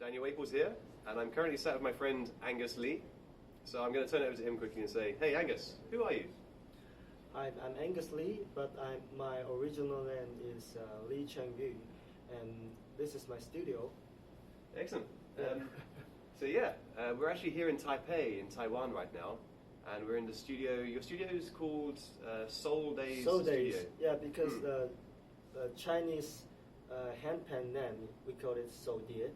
Daniel Waples here, and I'm currently sat with my friend Angus Lee. So I'm going to turn it over to him quickly and say, hey Angus, who are you? Hi, I'm Angus Lee, but my original name is Lee Cheng-Yu, and this is my studio. Excellent. We're actually here in Taipei, in Taiwan right now, and we're in the studio. Your studio is called Souldays Studio. Yeah, because the Chinese handpan name, we call it Souldays.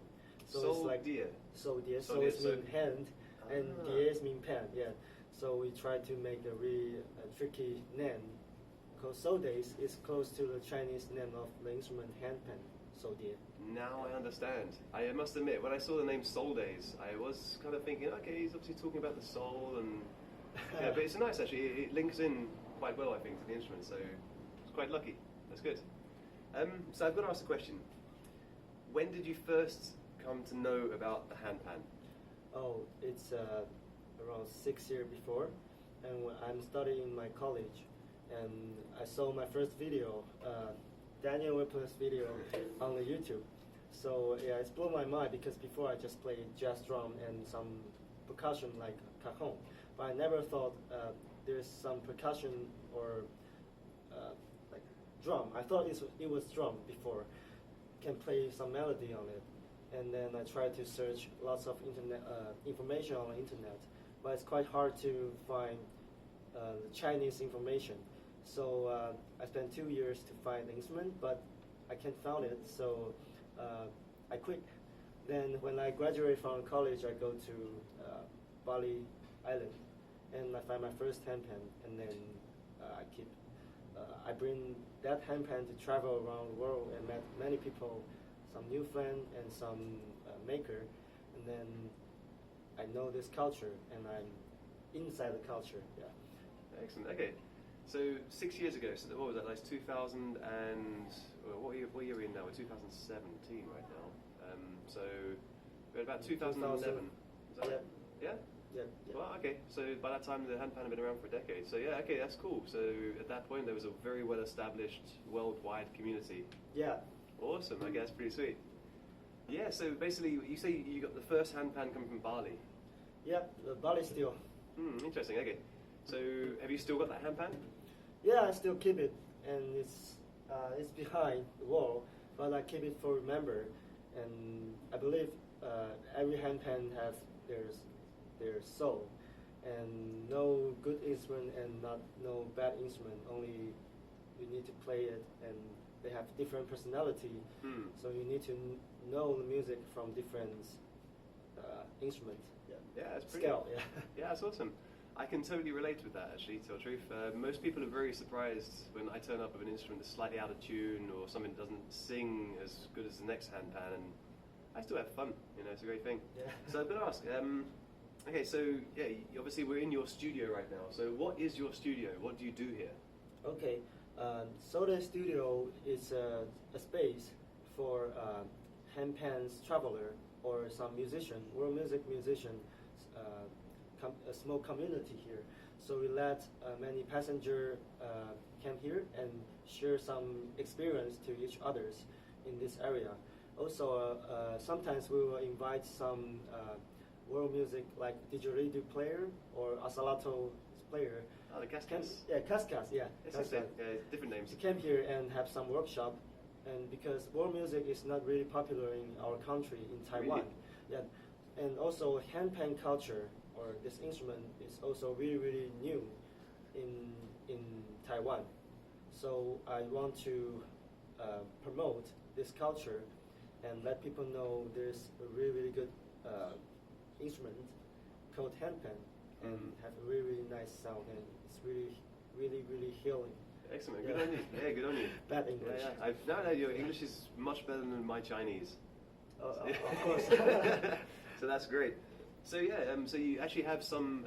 So it's like Souldays, so it means hand, and Dies means pen, yeah. So we try to make a really tricky name, because Souldays is close to the Chinese name of the instrument handpan, Souldays. Now I understand. I must admit, when I saw the name Souldays, I was kind of thinking, okay, he's obviously talking about the soul, and yeah, but it's nice actually. It links in quite well, I think, to the instrument. So it's quite lucky. That's good. So I've got to ask a question. When did you first come to know about the handpan? Oh, it's around 6 years before, and I'm studying in my college, and I saw my first video, Daniel Waples video on the YouTube. So yeah, it's blew my mind, because before I just played jazz drum and some percussion like cajon, but I never thought there's some percussion or like drum. I thought it was drum before, can play some melody on it. And then I tried to search lots of internet information on the internet, but it's quite hard to find Chinese information. So I spent 2 years to find the instrument, but I can't find it, so I quit. Then when I graduated from college, I go to Bali Island, and I find my first handpan, and then I bring that handpan to travel around the world and met many people, some new friends and some maker, and then I know this culture, and I'm inside the culture. Yeah. Excellent. Okay. So 6 years ago, so what was that? Like 2000 and what year are we in now? We're 2017 right now. So we're at about 2011. Is that right? Yeah. Yeah. Well, okay. So by that time, the handpan had been around for a decade. So yeah, okay, that's cool. So at that point, there was a very well-established worldwide community. Yeah. Awesome. I guess pretty sweet. Yeah. So basically, you say you got the first handpan coming from Bali. Yeah, the Bali still. Interesting. Okay. So have you still got that handpan? Yeah, I still keep it, and it's behind the wall, but I keep it for remember. And I believe every handpan have their soul, and no good instrument and no bad instrument. Only you need to play it, and they have different personality. So you need to know the music from different instruments. Yeah, it's pretty. Scale. Yeah. Yeah, that's awesome. I can totally relate with that, actually, to tell the truth. Most people are very surprised when I turn up with an instrument that's slightly out of tune or something that doesn't sing as good as the next handpan, and I still have fun. You know, it's a great thing. Yeah. So I've got to ask. Okay, so yeah, obviously we're in your studio right now. So what is your studio? What do you do here? Okay, Souldays Studio is a space for handpans traveler or some musician, world music musician, a small community here. So we let many passengers come here and share some experience to each others in this area. Also, sometimes we will invite some world music like didgeridoo player or asalato player. Oh, the cascas. Yeah, cascas. Yeah, different names. To come here and have some workshop, and because world music is not really popular in our country, in Taiwan. Really? Yeah, and also handpan culture or this instrument is also really new in Taiwan. So I want to promote this culture and let people know there's a really good instrument called handpan, and have a really nice sound, and it's really healing. Excellent. Good on you. Yeah, good on you. Bad English. Yeah. No, your English is much better than my Chinese. Of course. So that's great. So yeah, so you actually have some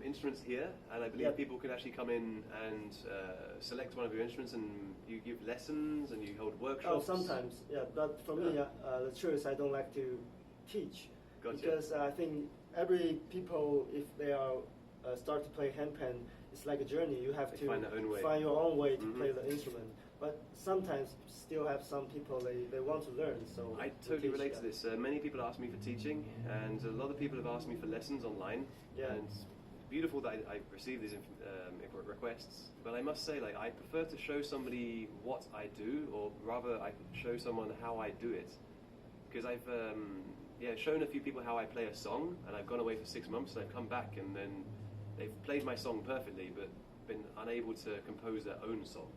instruments here, and I believe people can actually come in and select one of your instruments, and you give lessons and you hold workshops. Oh, sometimes, yeah. But for me, the truth, I don't like to teach. Gotcha. Because I think every people, if they are start to play handpan, it's like a journey. You have to find their own way. Find your own way to play the instrument. but sometimes still have some people they want to learn. So I totally relate to this. Many people ask me for teaching, and a lot of people have asked me for lessons online. Yeah. And it's beautiful that I receive these requests. But I must say, like, I prefer to show somebody what I do, or rather, I show someone how I do it. Because I've shown a few people how I play a song, and I've gone away for 6 months, and I've come back, and then they've played my song perfectly, but been unable to compose their own song.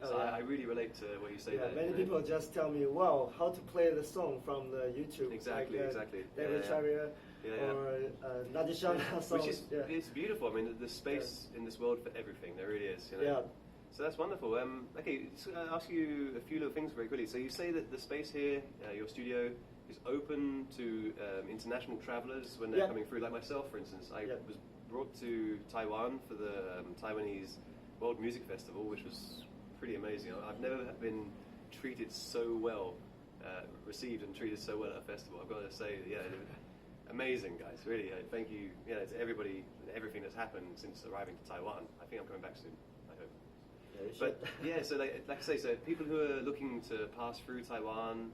So I really relate to what you say there. Many people just tell me, wow, how to play the song from the YouTube. Exactly, like, exactly. David Charrier or Nadishana song. Which is it's beautiful. I mean, there's space in this world for everything. There really is. You know? Yeah. So that's wonderful. Okay, so I'll ask you a few little things very quickly. So you say that the space here, your studio, is open to international travelers when they're coming through. Like myself, for instance, I was brought to Taiwan for the Taiwanese World Music Festival, which was pretty amazing. I've never been treated so well, received and treated so well at a festival. I've got to say, amazing, guys. Really, thank you. To everybody and everything that's happened since arriving to Taiwan. I think I'm coming back soon. I hope. But so like I say, so people who are looking to pass through Taiwan,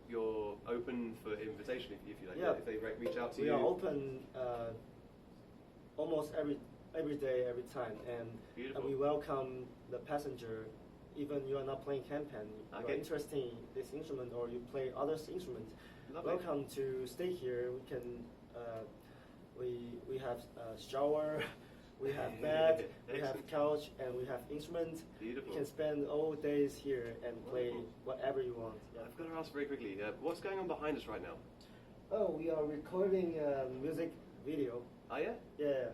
you're open for invitation if you like. Yeah. If they reach out to you. We are open almost every day, every time, and we welcome the passenger. Even you are not playing handpan, you are interested in this instrument or you play other instruments. Welcome to stay here. We can we have shower, we have bed, we have couch, and we have instruments. Beautiful. You can spend all days here and play whatever you want. I've got to ask very quickly, what's going on behind us right now? Oh, we are recording a music video. Oh yeah? Yeah.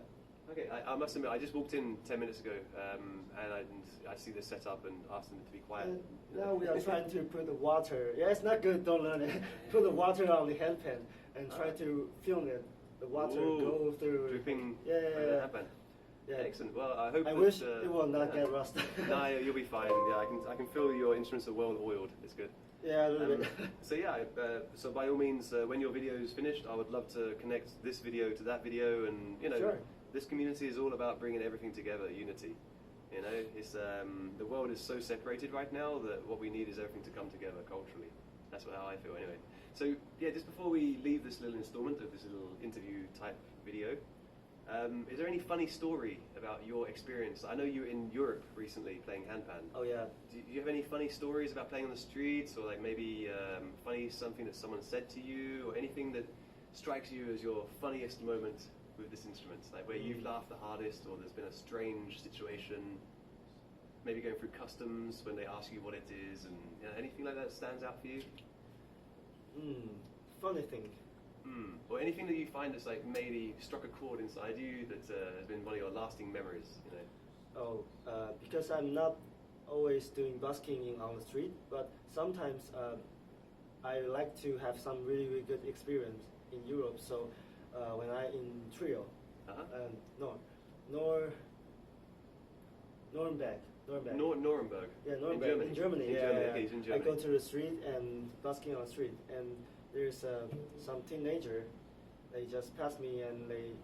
Okay, I must admit, I just walked in 10 minutes ago, and I see this set up and asked them to be quiet. Now we are trying to put the water. Yeah, it's not good. Don't learn it. Put the water on the handpan and try to film it. The water go through. Dripping. Yeah. Yeah, excellent. Well, I hope. I wish it will not get rusted. No, you'll be fine. Yeah, I can feel your instruments are well oiled. It's good. Yeah, a little bit. So so by all means, when your video is finished, I would love to connect this video to that video, and Sure. This community is all about bringing everything together, unity. It's the world is so separated right now that what we need is everything to come together culturally. That's how I feel anyway. So just before we leave this little installment of this little interview type video, is there any funny story about your experience? I know you were in Europe recently playing handpan. Oh yeah. Do you have any funny stories about playing on the streets, or like maybe funny something that someone said to you, or anything that strikes you as your funniest moment with this instrument, like where you've laughed the hardest, or there's been a strange situation, maybe going through customs when they ask you what it is, and anything like that stands out for you? Funny thing. Or anything that you find that's like maybe struck a chord inside you that has been one of your lasting memories, Because I'm not always doing busking on the street, but sometimes I like to have some really, really good experience in Europe. So when I in trio, Nuremberg. Nuremberg. Yeah, Nuremberg. In Germany. Okay, he's in Germany. I go to the street and busking on the street, and there's some teenager. They just passed me and they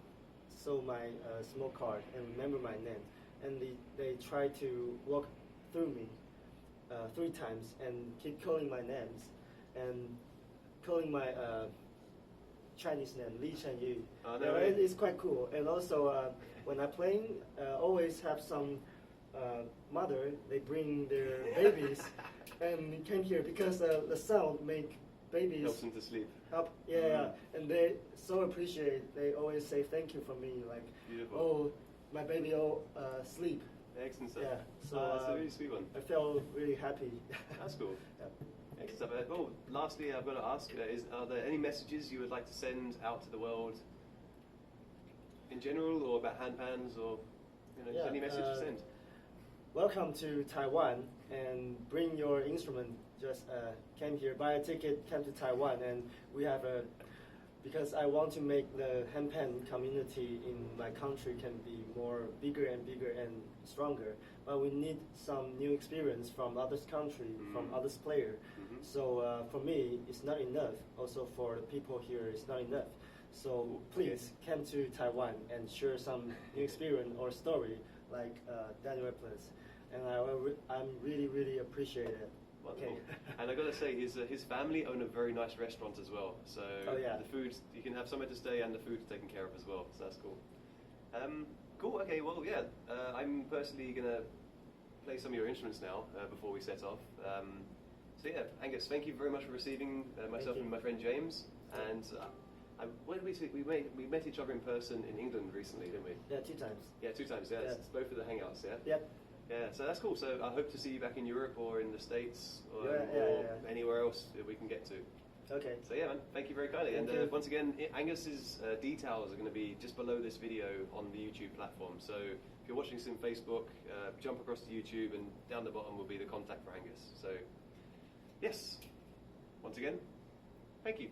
saw my small card and remember my name, and they try to walk through me 3 times and keep calling my names and calling my Chinese name, Li Chenyu. It's quite cool. And also, when I'm playing, always have some mother, they bring their babies and came here because the sound make babies helps them to sleep. Up, and they so appreciate. They always say thank you for me, like, beautiful. Oh, my baby sleep. Excellent stuff. Yeah, so that's a really sweet one. I felt really happy. That's cool. Yeah. Excellent stuff. Lastly, I've got to ask: are there any messages you would like to send out to the world in general, or about handpans, or any message to send? Welcome to Taiwan, and bring your instrument. Just came here, buy a ticket, came to Taiwan, and we have because I want to make the handpan community in my country can be bigger and stronger. But we need some new experience from others country, from others player. So for me, it's not enough. Also for the people here, it's not enough. So please come to Taiwan and share some new experience or story like Daniel Waples. and I'm really appreciate it. Wonderful. Okay. And I got to say, his family own a very nice restaurant as well. So the food, you can have somewhere to stay and the food's taken care of as well. So that's cool. Cool. Okay. Well, yeah. I'm personally gonna play some of your instruments now before we set off. So yeah, Angus, thank you very much for receiving myself and my friend James. And when did we see? We met each other in person in England recently, didn't we? Yeah, 2 times. Yeah, 2 times. Yeah, Yeah. It's both of the hangouts. Yeah. Yep. Yeah, so that's cool. So I hope to see you back in Europe or in the States or, Yeah. anywhere else that we can get to. Okay. So yeah, man, thank you very kindly. Thank and you. Once again, Angus's details are going to be just below this video on the YouTube platform. So if you're watching this in Facebook, jump across to YouTube, and down the bottom will be the contact for Angus. So yes, once again, thank you.